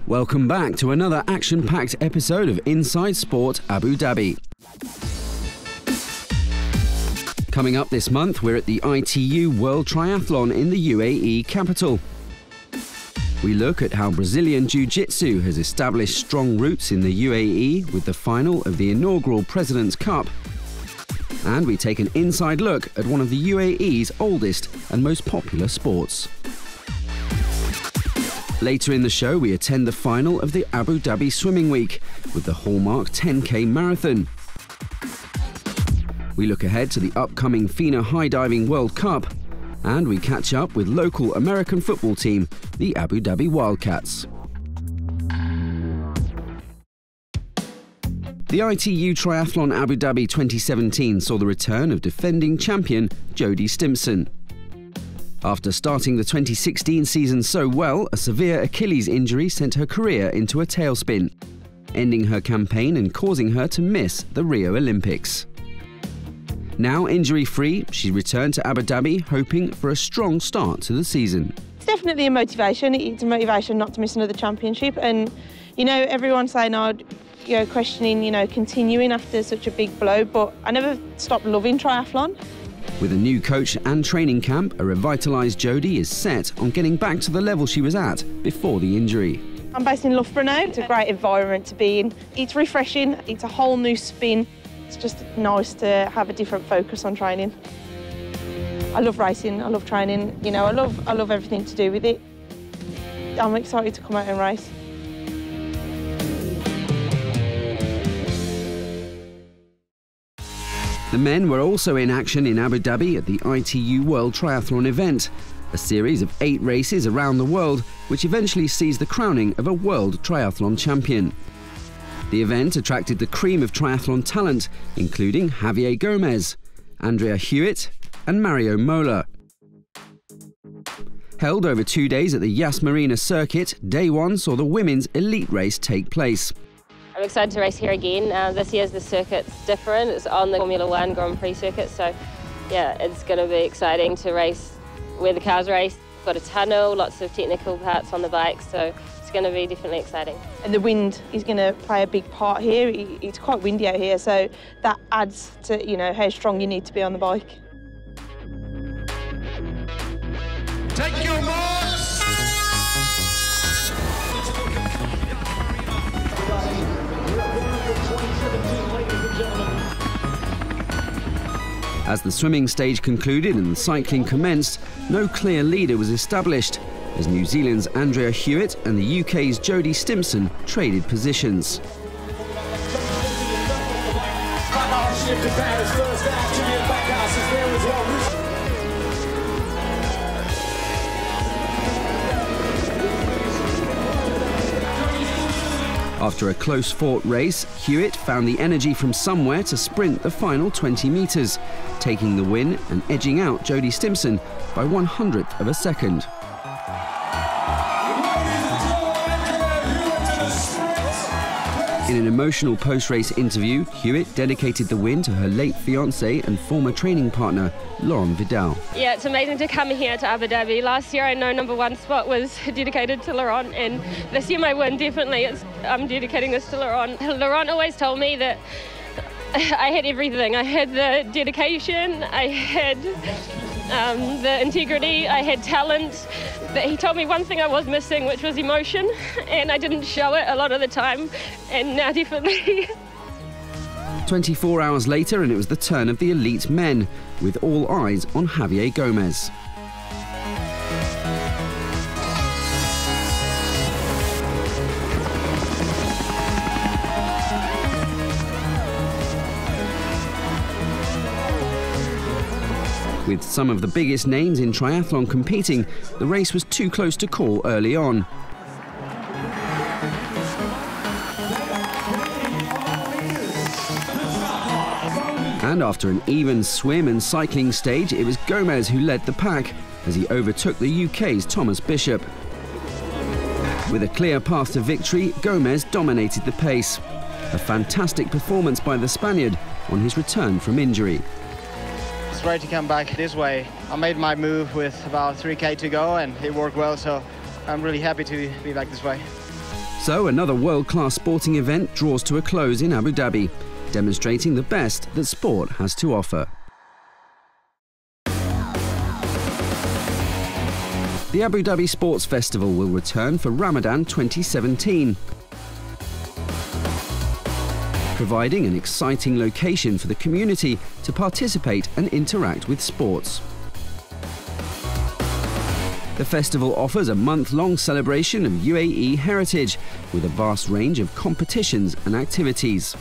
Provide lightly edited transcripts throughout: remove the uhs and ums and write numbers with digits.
Welcome back to another action-packed episode of Inside Sport Abu Dhabi. Coming up this month, we're at the ITU World Triathlon in the UAE capital. We look at how Brazilian Jiu-Jitsu has established strong roots in the UAE with the final of the inaugural President's Cup. And we take an inside look at one of the UAE's oldest and most popular sports. Later in the show, we attend the final of the Abu Dhabi Swimming Week with the hallmark 10K marathon. We look ahead to the upcoming FINA High Diving World Cup, and we catch up with local American football team, the Abu Dhabi Wildcats. The ITU Triathlon Abu Dhabi 2017 saw the return of defending champion Jodie Stimpson. After starting the 2016 season so well, a severe Achilles injury sent her career into a tailspin, ending her campaign and causing her to miss the Rio Olympics. Now injury-free, she returned to Abu Dhabi hoping for a strong start to the season. It's definitely a motivation. It's a motivation not to miss another championship, and everyone's saying, questioning, continuing after such a big blow, but I never stopped loving triathlon. With a new coach and training camp, a revitalised Jodie is set on getting back to the level she was at before the injury. I'm based in Loughborough now. It's a great environment to be in. It's refreshing, it's a whole new spin. It's just nice to have a different focus on training. I love racing, I love training, I love everything to do with it. I'm excited to come out and race. The men were also in action in Abu Dhabi at the ITU World Triathlon event, a series of 8 races around the world which eventually sees the crowning of a World Triathlon champion. The event attracted the cream of triathlon talent, including Javier Gomez, Andrea Hewitt and Mario Mola. Held over 2 days at the Yas Marina circuit, day 1 saw the women's elite race take place. I'm excited to race here again. This year's the circuit's different. It's on the Formula 1 Grand Prix circuit, so yeah, it's going to be exciting to race where the cars race. Got a tunnel, lots of technical parts on the bike, so it's going to be definitely exciting. And the wind is going to play a big part here. It's quite windy out here, so that adds to how strong you need to be on the bike. Take your marks! As the swimming stage concluded and the cycling commenced, no clear leader was established, as New Zealand's Andrea Hewitt and the UK's Jodie Stimpson traded positions. After a close-fought race, Hewitt found the energy from somewhere to sprint the final 20 metres, taking the win and edging out Jodie Stimpson by 1/100th of a second. In an emotional post-race interview, Hewitt dedicated the win to her late fiancé and former training partner, Laurent Vidal. Yeah, it's amazing to come here to Abu Dhabi. Last year I know #1 spot was dedicated to Laurent, and this year my win definitely I'm dedicating this to Laurent. Laurent always told me that I had everything. I had the dedication, I had the integrity, I had talent. But he told me one thing I was missing, which was emotion, and I didn't show it a lot of the time, and now definitely. 24 hours later, and it was the turn of the elite men, with all eyes on Javier Gomez. We With some of the biggest names in triathlon competing, the race was too close to call early on. And after an even swim and cycling stage, it was Gomez who led the pack as he overtook the UK's Thomas Bishop. With a clear path to victory, Gomez dominated the pace. A fantastic performance by the Spaniard on his return from injury. It's great to come back this way. I made my move with about 3K to go and it worked well, so I'm really happy to be back this way. So another world-class sporting event draws to a close in Abu Dhabi, demonstrating the best that sport has to offer. The Abu Dhabi Sports Festival will return for Ramadan 2017, providing an exciting location for the community to participate and interact with sports. The festival offers a month-long celebration of UAE heritage with a vast range of competitions and activities.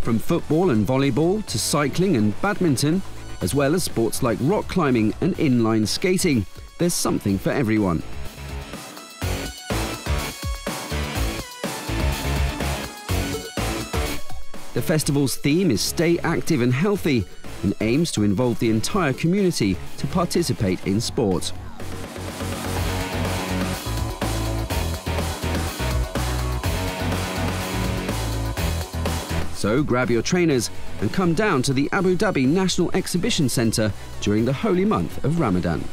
From football and volleyball to cycling and badminton, as well as sports like rock climbing and inline skating, there's something for everyone. The festival's theme is Stay Active and Healthy and aims to involve the entire community to participate in sport. So grab your trainers and come down to the Abu Dhabi National Exhibition Centre during the holy month of Ramadan.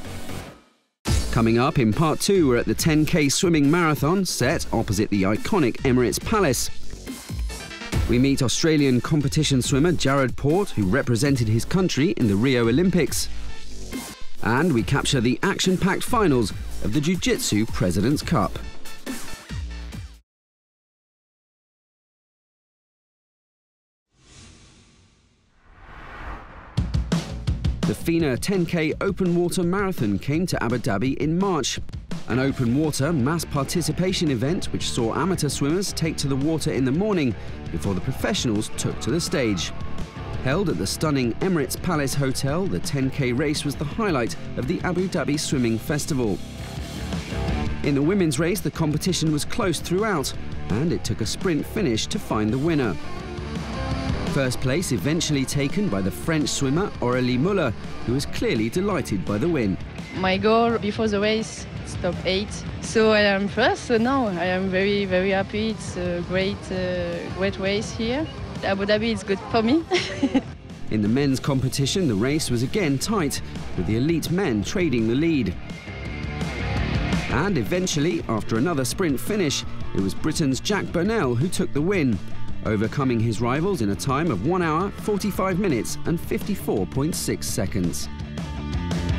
Coming up in part 2, we're at the 10K swimming marathon set opposite the iconic Emirates Palace. We meet Australian competition swimmer Jarood Poort, who represented his country in the Rio Olympics. And we capture the action-packed finals of the Jujutsu President's Cup. The FINA 10K open water marathon came to Abu Dhabi in March. An open water mass participation event which saw amateur swimmers take to the water in the morning before the professionals took to the stage. Held at the stunning Emirates Palace Hotel, the 10K race was the highlight of the Abu Dhabi Swimming Festival. In the women's race, the competition was close throughout, and it took a sprint finish to find the winner. First place eventually taken by the French swimmer Aurélie Muller, who was clearly delighted by the win. My goal before the race is top 8, so I am first, so now I am very, very happy. It's a great race here. Abu Dhabi is good for me. In the men's competition, the race was again tight, with the elite men trading the lead. And eventually, after another sprint finish, it was Britain's Jack Burnell who took the win, overcoming his rivals in a time of 1 hour, 45 minutes and 54.6 seconds.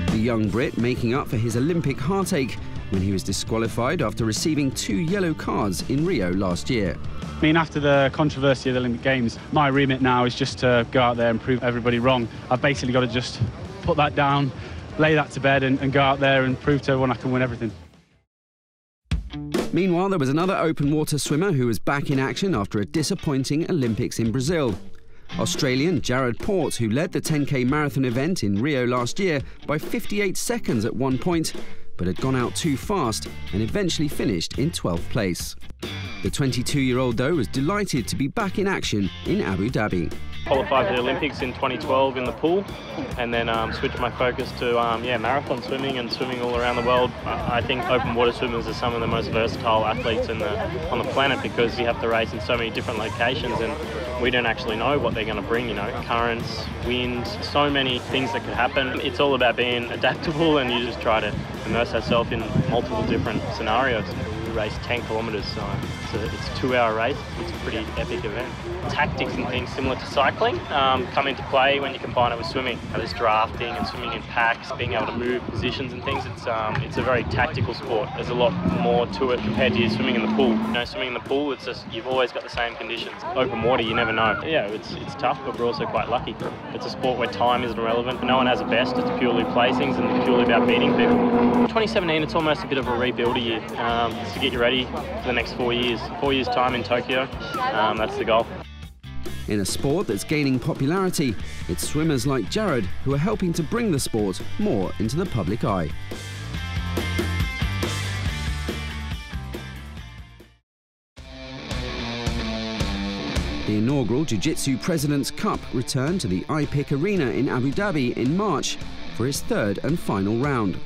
The young Brit making up for his Olympic heartache when he was disqualified after receiving 2 yellow cards in Rio last year. I mean, after the controversy of the Olympic Games, my remit now is just to go out there and prove everybody wrong. I've basically got to just put that down, lay that to bed and go out there and prove to everyone I can win everything. Meanwhile, there was another open water swimmer who was back in action after a disappointing Olympics in Brazil. Australian Jarood Poort, who led the 10K marathon event in Rio last year by 58 seconds at one point, but had gone out too fast and eventually finished in 12th place. The 22-year-old, though, was delighted to be back in action in Abu Dhabi. Qualified for the Olympics in 2012 in the pool, and then switched my focus to marathon swimming and swimming all around the world. I think open water swimmers are some of the most versatile athletes on the planet, because you have to race in so many different locations and we don't actually know what they're going to bring, you know, currents, wind, so many things that could happen. It's all about being adaptable, and you just try to immerse yourself in multiple different scenarios. We race 10 kilometres, so it's a 2-hour race. It's a pretty epic event. Tactics and things similar to cycling come into play when you combine it with swimming. There's drafting and swimming in packs, being able to move positions and things. It's a very tactical sport. There's a lot more to it compared to swimming in the pool. You know, swimming in the pool, it's just you've always got the same conditions. Open water, you never know. Yeah, it's tough, but we're also quite lucky. It's a sport where time isn't relevant. No one has a best. It's purely placings and purely about beating people. 2017, it's almost a bit of a rebuilder year. To get you ready for the next 4 years. 4 years' time in Tokyo, that's the goal. In a sport that's gaining popularity, it's swimmers like Jarood who are helping to bring the sport more into the public eye. The inaugural Jujutsu President's Cup returned to the IPIC Arena in Abu Dhabi in March for its third and final round.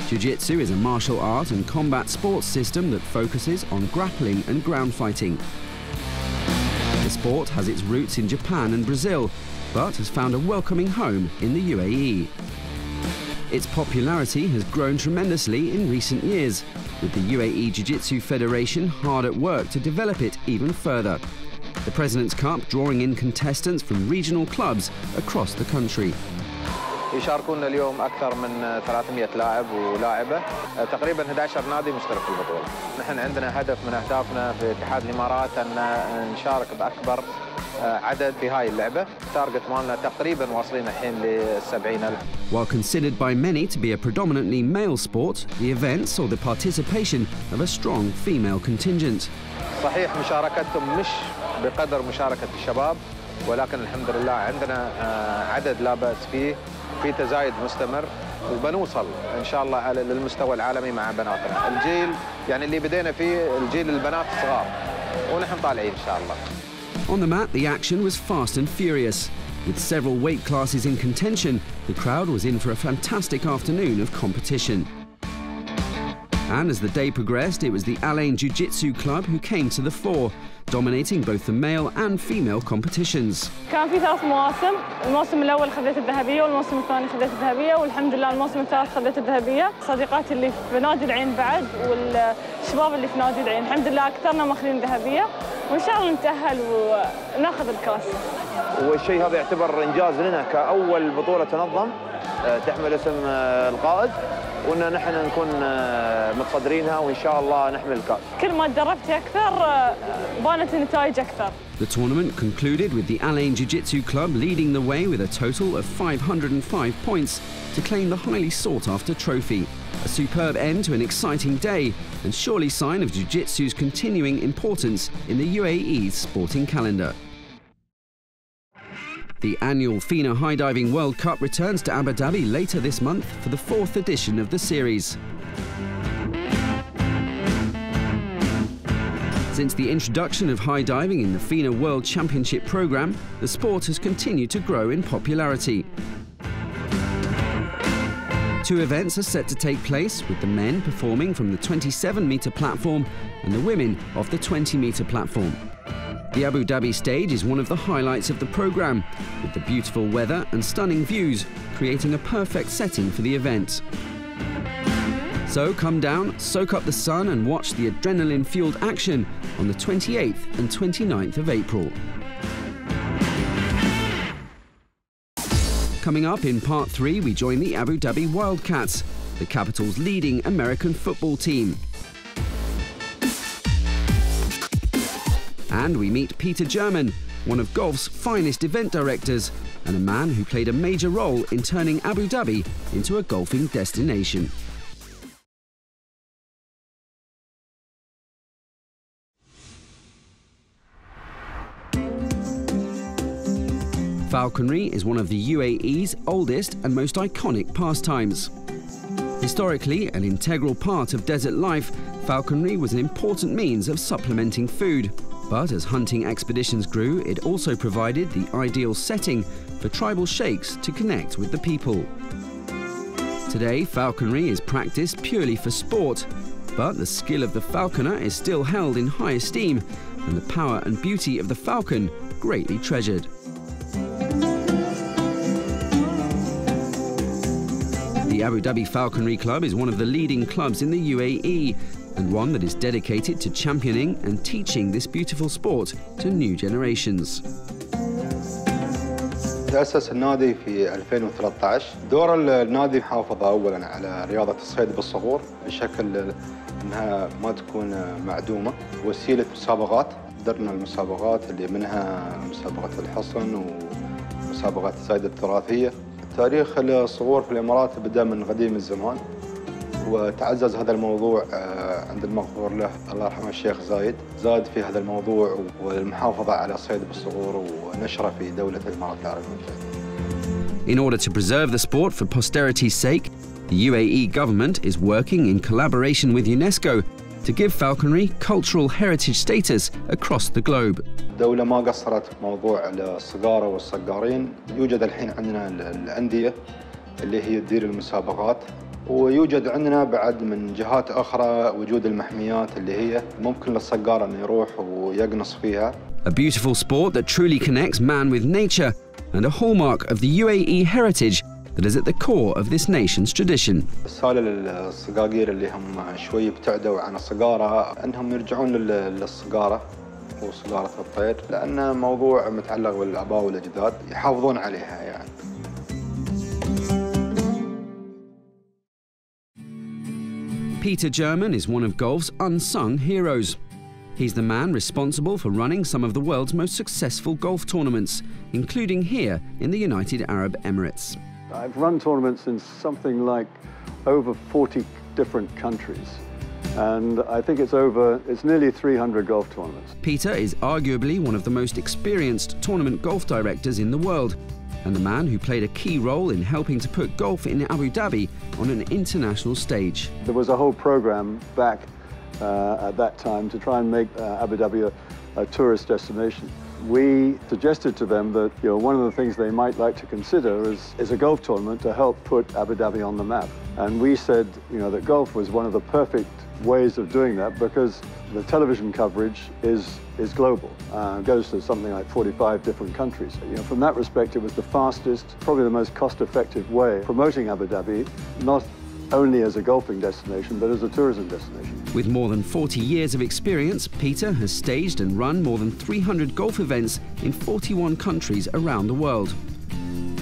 Jujutsu is a martial art and combat sports system that focuses on grappling and ground fighting. The sport has its roots in Japan and Brazil, but has found a welcoming home in the UAE. Its popularity has grown tremendously in recent years, with the UAE Jiu-Jitsu Federation hard at work to develop it even further. The President's Cup drawing in contestants from regional clubs across the country. يشاركون اليوم أكثر من 300 لاعب ولاعبة، تقريبا 11 نادي مشترك في البطولة. نحن عندنا هدف من أهدافنا في اتحاد الإمارات أن نشارك بأكبر عدد في هاي اللعبة. تارجت مالنا تقريبا واصلين الحين ل70,000. While considered by many to be a predominantly male sport, the event saw the participation of a strong female contingent. صحيح مشاركتهم مش بقدر مشاركة الشباب، ولكن الحمد لله عندنا عدد لا بأس فيه، في تزايد مستمر، وبنوصل إن شاء الله للمستوى العالمي مع بناتنا. الجيل يعني اللي بدينا فيه الجيل البنات الصغار، ونحن طالعين إن شاء الله. On the mat, the action was fast and furious. With several weight classes in contention, the crowd was in for a fantastic afternoon of competition. And as the day progressed, it was the Al Ain Jiu-Jitsu club who came to the fore, dominating both the male and female competitions. كان في 3 مواسم، الموسم الأول خذيت الذهبية والموسم الثاني خذيت الذهبية، والحمد لله الموسم الثالث خذيت الذهبية. صديقاتي اللي في نادي العين بعد والشباب اللي في نادي العين، الحمد لله أكثرنا ماخذين الذهبية، وإن شاء الله نتأهل وناخذ الكاس. والشيء هذا يعتبر إنجاز لنا كأول بطولة تنظم تحمل اسم القائد، وإن نحن نكون متصدرينها وإن شاء الله نحمل الكاس. كل ما تدربت أكثر بانت النتائج أكثر. The tournament concluded with the Al Ain Jiu-Jitsu club leading the way with a total of 505 points to claim the highly sought-after trophy. A superb end to an exciting day and surely sign of Jiu-Jitsu's continuing importance in the UAE's sporting calendar. The annual FINA High Diving World Cup returns to Abu Dhabi later this month for the 4th edition of the series. Since the introduction of high diving in the FINA World Championship programme, the sport has continued to grow in popularity. 2 events are set to take place, with the men performing from the 27-metre platform and the women off the 20-metre platform. The Abu Dhabi stage is one of the highlights of the programme, with the beautiful weather and stunning views creating a perfect setting for the event. So come down, soak up the sun and watch the adrenaline-fueled action on the 28th and 29th of April. Coming up in Part 3, we join the Abu Dhabi Wildcats, the capital's leading American football team. And we meet Peter German, one of golf's finest event directors, and a man who played a major role in turning Abu Dhabi into a golfing destination. Falconry is one of the UAE's oldest and most iconic pastimes. Historically an integral part of desert life, falconry was an important means of supplementing food. But as hunting expeditions grew, it also provided the ideal setting for tribal sheikhs to connect with the people. Today, falconry is practiced purely for sport, but the skill of the falconer is still held in high esteem, and the power and beauty of the falcon greatly treasured. The Abu Dhabi Falconry Club is one of the leading clubs in the UAE, and one that is dedicated to championing and teaching this beautiful sport to new generations. تأسس النادي في 2013. دور النادي محافظة أولاً على رياضة الصيد بالصقور بشكل أنها ما تكون معدومة، وسيلة مسابقات. درنا المسابقات اللي منها مسابقة الحصن ومسابقات الصيد التراثية. تاريخ الصقور في الإمارات بدأ من قديم الزمان، وتعزز هذا الموضوع عند المغفور له الله يرحمه الشيخ زايد، زاد في هذا الموضوع والمحافظة على الصيد بالصقور ونشره في دولة الإمارات العربية المتحدة. In order to preserve the sport for posterity's sake, the UAE government is working in collaboration with UNESCO to give falconry cultural heritage status across the globe. الدولة ما قصرت موضوع الصقارة والصقارين، يوجد الحين عندنا الأندية اللي هي تدير المسابقات، ويوجد عندنا بعد من جهات أخرى وجود المحميات اللي هي ممكن للصقار أن يروح ويقنص فيها. A beautiful sport that truly connects man with nature and a hallmark of the UAE heritage that is at the core of this nation's tradition. رسالة للصقاقير اللي هم شوي ابتعدوا عن الصقارة أنهم يرجعون للصقارة وصقارة الطير، لأن موضوع متعلق بالآباء والأجداد يحافظون عليها يعني. Peter German is one of golf's unsung heroes. He's the man responsible for running some of the world's most successful golf tournaments, including here in the United Arab Emirates. I've run tournaments in something like over 40 different countries, and I think it's nearly 300 golf tournaments. Peter is arguably one of the most experienced tournament golf directors in the world, and the man who played a key role in helping to put golf in Abu Dhabi on an international stage. There was a whole program back at that time to try and make Abu Dhabi a tourist destination. We suggested to them that one of the things they might like to consider is a golf tournament to help put Abu Dhabi on the map. And we said that golf was one of the perfect ways of doing that because the television coverage is global. Goes to something like 45 different countries. From that respect, it was the fastest, probably the most cost-effective way of promoting Abu Dhabi, not only as a golfing destination, but as a tourism destination. With more than 40 years of experience, Peter has staged and run more than 300 golf events in 41 countries around the world.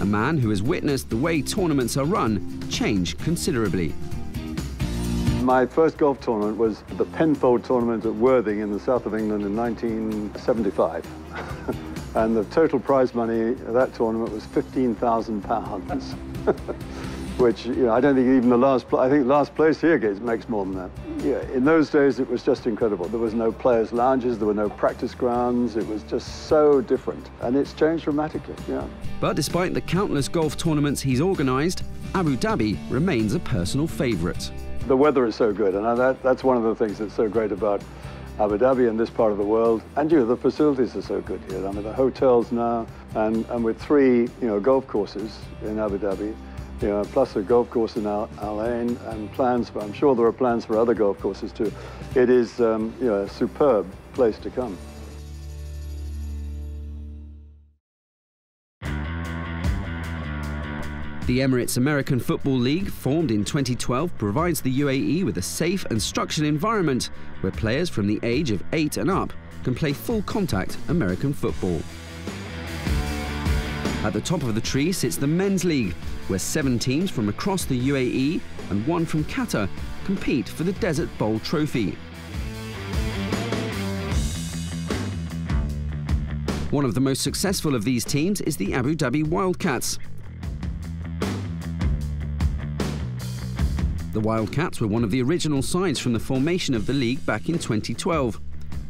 A man who has witnessed the way tournaments are run change considerably. My first golf tournament was the Penfold tournament at Worthing in the south of England in 1975. And the total prize money of that tournament was £15,000. Which, I don't think even I think last place here makes more than that. Yeah, in those days it was just incredible. There was no players' lounges, there were no practice grounds, it was just so different. And it's changed dramatically, yeah. But despite the countless golf tournaments he's organised, Abu Dhabi remains a personal favourite. The weather is so good, and that's one of the things that's so great about Abu Dhabi and this part of the world. And the facilities are so good here. I mean, the hotels now, and with 3 golf courses in Abu Dhabi, plus a golf course in Al Ain, and I'm sure there are plans for other golf courses too. It is a superb place to come. The Emirates American Football League, formed in 2012, provides the UAE with a safe and structured environment where players from the age of 8 and up can play full contact American football. At the top of the tree sits the Men's League, where 7 teams from across the UAE and 1 from Qatar compete for the Desert Bowl trophy. One of the most successful of these teams is the Abu Dhabi Wildcats. The Wildcats were one of the original sides from the formation of the league back in 2012.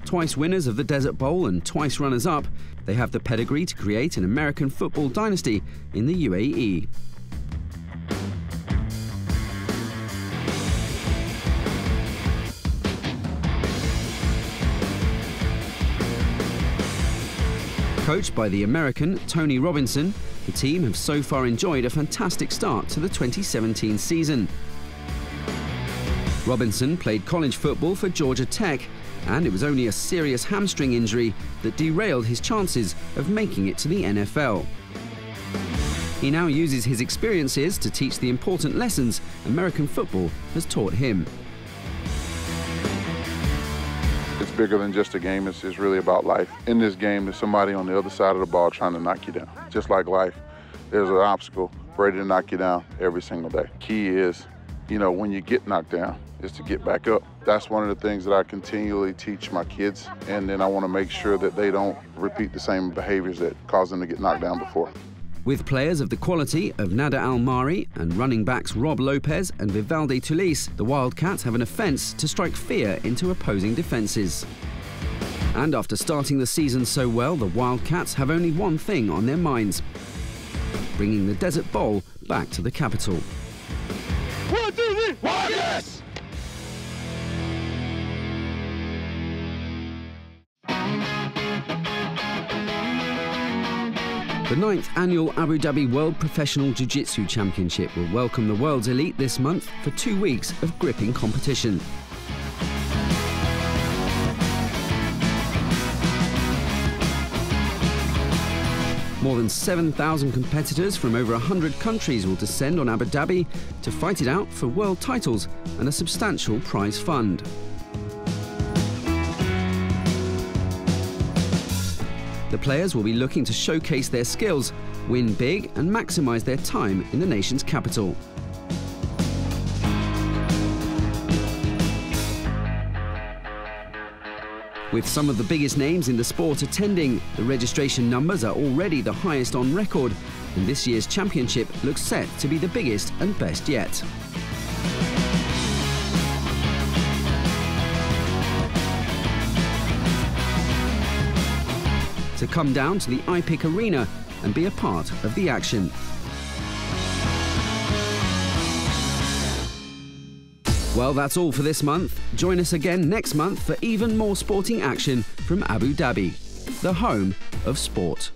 Twice winners of the Desert Bowl and twice runners-up, they have the pedigree to create an American football dynasty in the UAE. Coached by the American Tony Robinson, the team have so far enjoyed a fantastic start to the 2017 season. Robinson played college football for Georgia Tech, and it was only a serious hamstring injury that derailed his chances of making it to the NFL. He now uses his experiences to teach the important lessons American football has taught him. It's bigger than just a game, it's really about life. In this game, there's somebody on the other side of the ball trying to knock you down. Just like life, there's an obstacle ready to knock you down every single day. Key is, when you get knocked down, is to get back up. That's one of the things that I continually teach my kids, and then I want to make sure that they don't repeat the same behaviors that caused them to get knocked down before. With players of the quality of Nada Al-Mari and running backs Rob Lopez and Vivaldi Tulis, the Wildcats have an offence to strike fear into opposing defences. And after starting the season so well, the Wildcats have only one thing on their minds: bringing the Desert Bowl back to the capital. 1, 2, 3, Wildcats! The 9th annual Abu Dhabi World Professional Jiu-Jitsu Championship will welcome the world's elite this month for 2 weeks of gripping competition. More than 7,000 competitors from over 100 countries will descend on Abu Dhabi to fight it out for world titles and a substantial prize fund. The players will be looking to showcase their skills, win big and maximise their time in the nation's capital. With some of the biggest names in the sport attending, the registration numbers are already the highest on record, and this year's championship looks set to be the biggest and best yet. To come down to the IPIC arena and be a part of the action. Well, that's all for this month. Join us again next month for even more sporting action from Abu Dhabi, the home of sport.